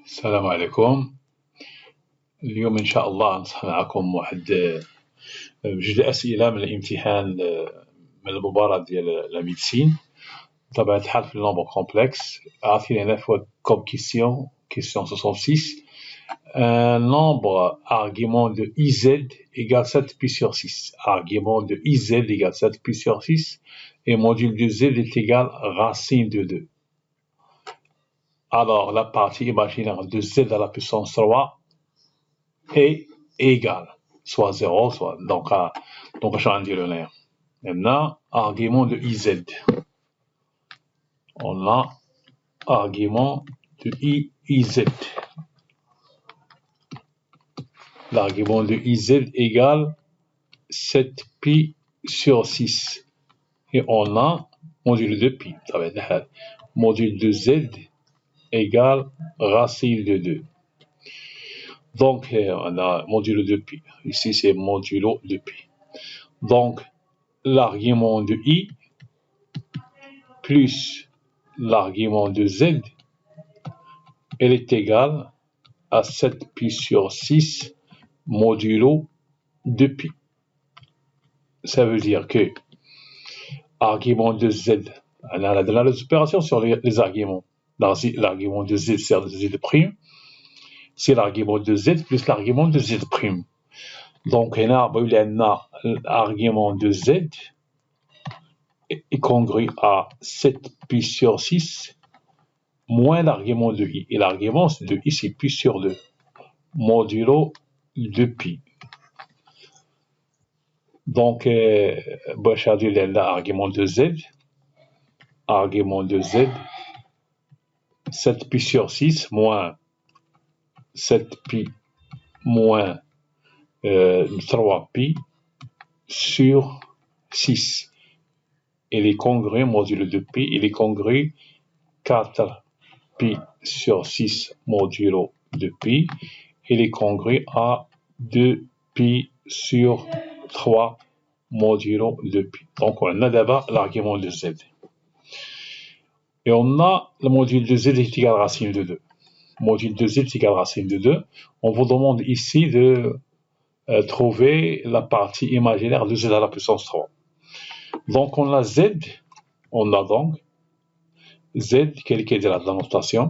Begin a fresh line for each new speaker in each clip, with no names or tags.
السلام عليكم. اليوم إن شاء الله نصح معكم واحد بجوج أسئلة من الامتحان من المباراة ديال لا ميديسين. بطبيعة الحال في النومبر كومبلكس. عطيني هنا كوم كيسيون 66. Un nombre argument de iz égale 7 pi sur 6. Argument de iz égale 7 pi sur 6 et module de z est égal racine de 2. Alors, la partie imaginaire de z à la puissance 3 est égale, soit 0, soit... Donc, je vais en dire le lien. Maintenant, argument de iz. On a argument de iz. L'argument de iz égale 7 pi sur 6. Et on a module de pi. Ça va être module de z égale racine de 2. Donc, on a modulo de pi. Ici, c'est modulo de pi. Donc, l'argument de i plus l'argument de z, elle est égale à 7 pi sur 6 modulo de pi. Ça veut dire que argument de z, on a les opérations sur les arguments. L'argument de z, c'est z', c'est l'argument de z plus l'argument de z'. Donc, on a l'argument de z est congru à 7 pi sur 6 moins l'argument de i. Et l'argument de i, c'est pi sur 2, modulo de pi. Donc, l'argument de z, 7 pi sur 6 moins 7 pi moins 3 pi sur 6. Il est congru, modulo de pi, il est congru 4 pi sur 6 modulo de pi. Il est congru à 2 pi sur 3 modulo de pi. Donc, on a d'abord l'argument de z. Et on a le module de z est égal à racine de 2. Module de z est égal à racine de 2. On vous demande ici de trouver la partie imaginaire de z à la puissance 3. Donc, on a z, on a donc z, quelle est la notation.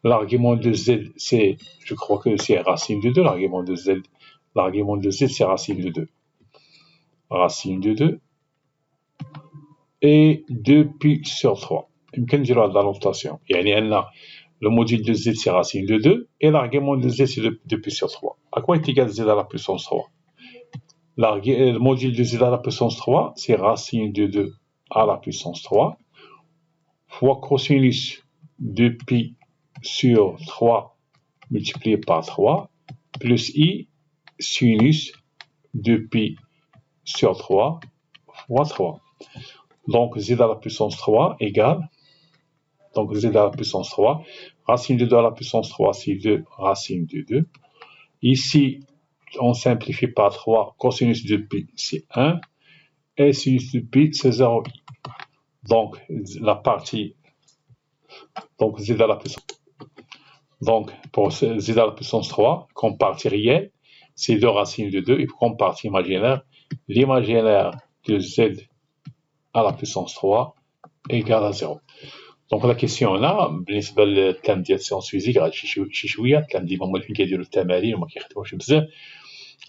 L'argument de z, c'est, je crois que c'est racine de 2, l'argument de z. L'argument de z, c'est racine de 2. Racine de 2 et 2 pi sur 3. يمكن نديرو هاد la notation. يعني أن le module de z, c'est racine de 2 et l'argument de z, c'est 2 pi sur 3. À quoi est égal z à la puissance 3? Le module de z à la puissance 3, c'est racine de 2 à la puissance 3 fois cosinus de pi sur 3 multiplié par 3 plus i sinus de pi sur 3 fois 3. Donc, z à la puissance 3 égale, donc z à la puissance 3, racine de 2 à la puissance 3, c'est 2 racine de 2. Ici, on simplifie par 3, cosinus de pi, c'est 1, et sinus de pi, c'est 0i. Donc, la partie, donc z à la puissance. Donc, pour z à la puissance 3, comme partie réelle, c'est 2 racines de 2, et comme partie imaginaire, l'imaginaire de z à la puissance 3 égale à 0. Donc la question هنا بالنسبه للكلام ديال سيونس فيزيك غادي شي شويه الكلام ديما مولفين كيديروا التمارين وما كيخدموش بزاف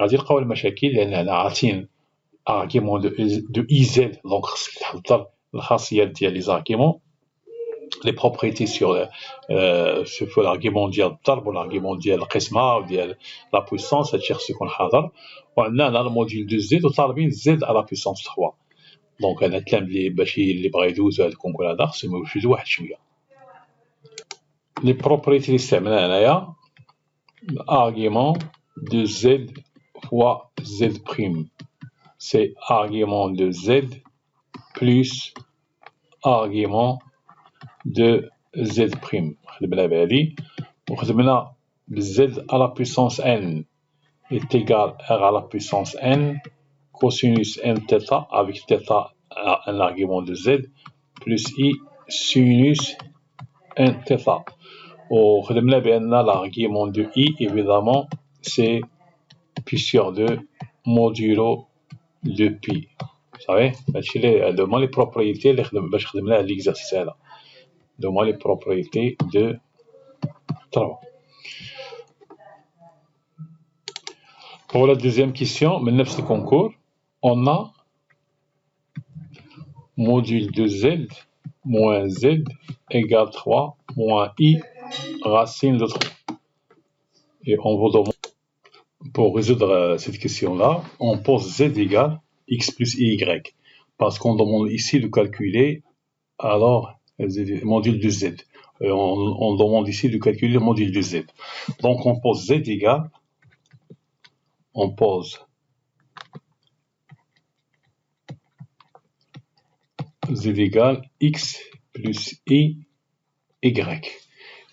غادي يلقاو المشاكل لان هنا عاطين ارغيمون دو اي زد دونك خصك تحضر الخاصيات ديال لي زارغيمون لي بروبريتي سور الارغيمون ديال الضرب والارغيمون ديال القسمه وديال لا بويسونس هادشي خصو يكون حاضر وعندنا هنا الموديل دو زد وطالبين زد على بويسونس 3. دونك هذا الكلام اللي بغا يدوزو هاد الكونكور هذا خصهم يوجدو واحد شويه. لي بروبريتي اللي استعملنا هنايا argument de z fois z', c'est argument de z plus argument de z'. خدمنا بهادي وخدمنا z à la puissance n est égal à r à la puissance n cosinus n θ avec θ un argument de z plus i sinus n θ. وخدمنا بأن l'argument de I, évidemment, c'est puissance de modulo de pi. Vous savez, هادو les propriétés اللي باش خدمنا l'exercice هذا. هادو les propriétés de 3. Pour la deuxième question, من نفس الconcours, on a module de z moins z égale 3 moins i racine de 3. Et on vous demande, pour résoudre cette question-là, on pose z égale x plus y. Parce qu'on demande ici de calculer alors le module de z. On demande ici de calculer le module de z. Donc on pose z égale, on pose z égale x plus y,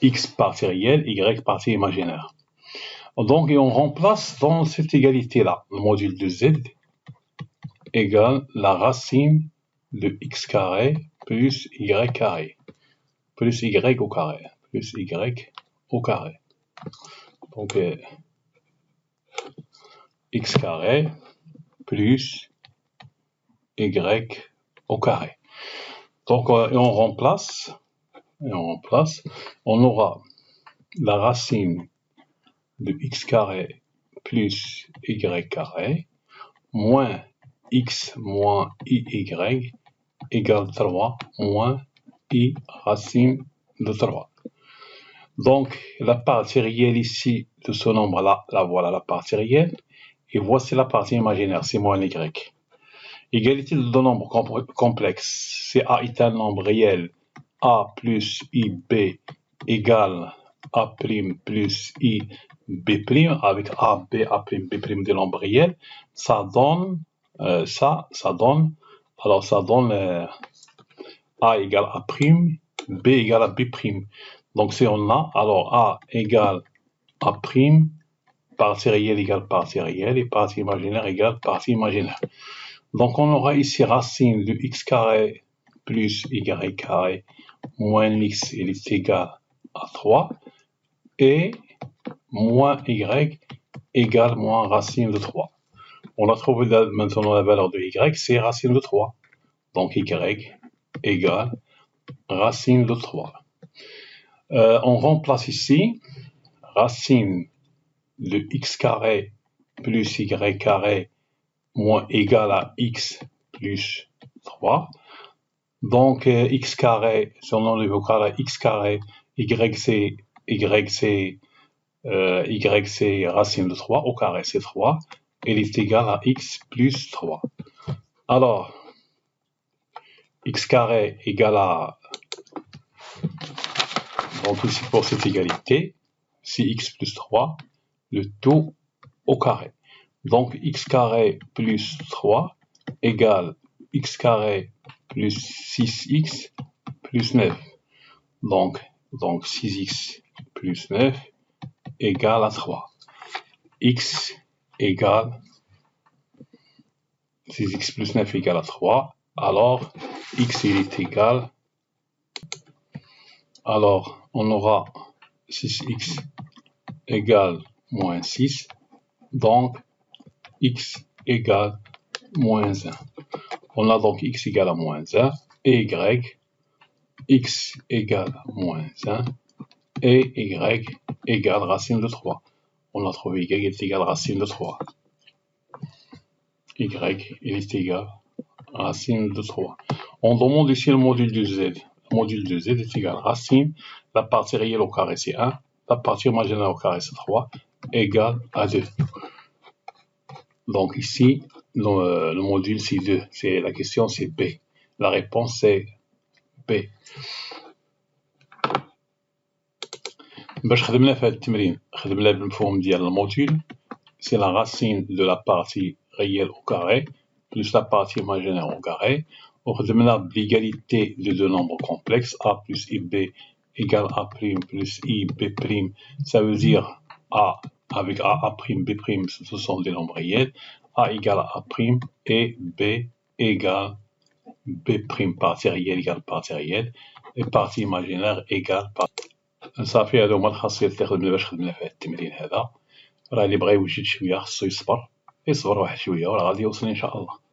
x partie réelle, y partie imaginaire. Donc, et on remplace dans cette égalité-là, le module de z égale la racine de x carré plus y carré, plus y au carré, plus y au carré. Donc, x carré plus y au carré. Donc, et on remplace, on aura la racine de x carré plus y carré moins x moins y égale 3 moins i racine de 3. Donc, la partie réelle ici de ce nombre-là, la voilà la partie réelle, et voici la partie imaginaire, c'est moins y. Égalité de deux nombres complexes, c'est a est un nombre réel, a plus ib égale a' plus i b', avec a, b, a', b' des nombres réels, ça donne, ça donne a égale a', b égale à b'. Donc si on a, alors a égale a', partie réelle égale partie réelle, et partie imaginaire égale partie imaginaire. Donc on aura ici racine de x carré plus y carré moins x, il est égal à 3, et moins y égale moins racine de 3. On a trouvé maintenant la valeur de y, c'est racine de 3. Donc y égale racine de 3. On remplace ici racine de x carré plus y carré moins égal à x plus 3. Donc x carré, si on enlève au carré x carré, y c'est racine de 3, au carré c'est 3, et il est égal à x plus 3. Alors, x carré égale à, donc ici pour cette égalité, c'est x plus 3, le tout au carré. Donc x carré plus 3 égale x carré plus 6x plus 9. Donc 6x plus 9 égale à 3. X égale 6x plus 9 égale à 3. Alors x il est égal. Alors on aura 6x égale moins 6. Donc x égale moins 1. On a donc x égale à moins 1 et y, x égale moins 1 et y égale racine de 3. On a trouvé y est égal à racine de 3. Y il est égal à racine de 3. On demande ici le module de z. Le module de z est égal à racine, la partie réelle au carré c'est 1, la partie imaginaire au carré c'est 3, égale à 2. Donc ici, le module c'est 2. La question c'est B. La réponse c'est B. باش خدمنا في هذا التمرين خدمنا بالمفهوم ديال الموديل c'est la racine de la partie réelle au carré plus la partie imaginaire au carré. وخدمنا l'égalité de deux nombres complexes a plus ib égale a' plus ib'. Ça veut dire a avec a', b', ce sont des nombres réels. A égale à a' et b égale b', partie réelle égale partie réelle, et partie imaginaire égale partie. صافي هادو هما الخاصيات لي خدمنا باش خدمنا في هاد التمرين هذا. راه اللي بغا يوجد شوية خصو يصبر واحد شوية وراه غادي يوصل إن شاء الله.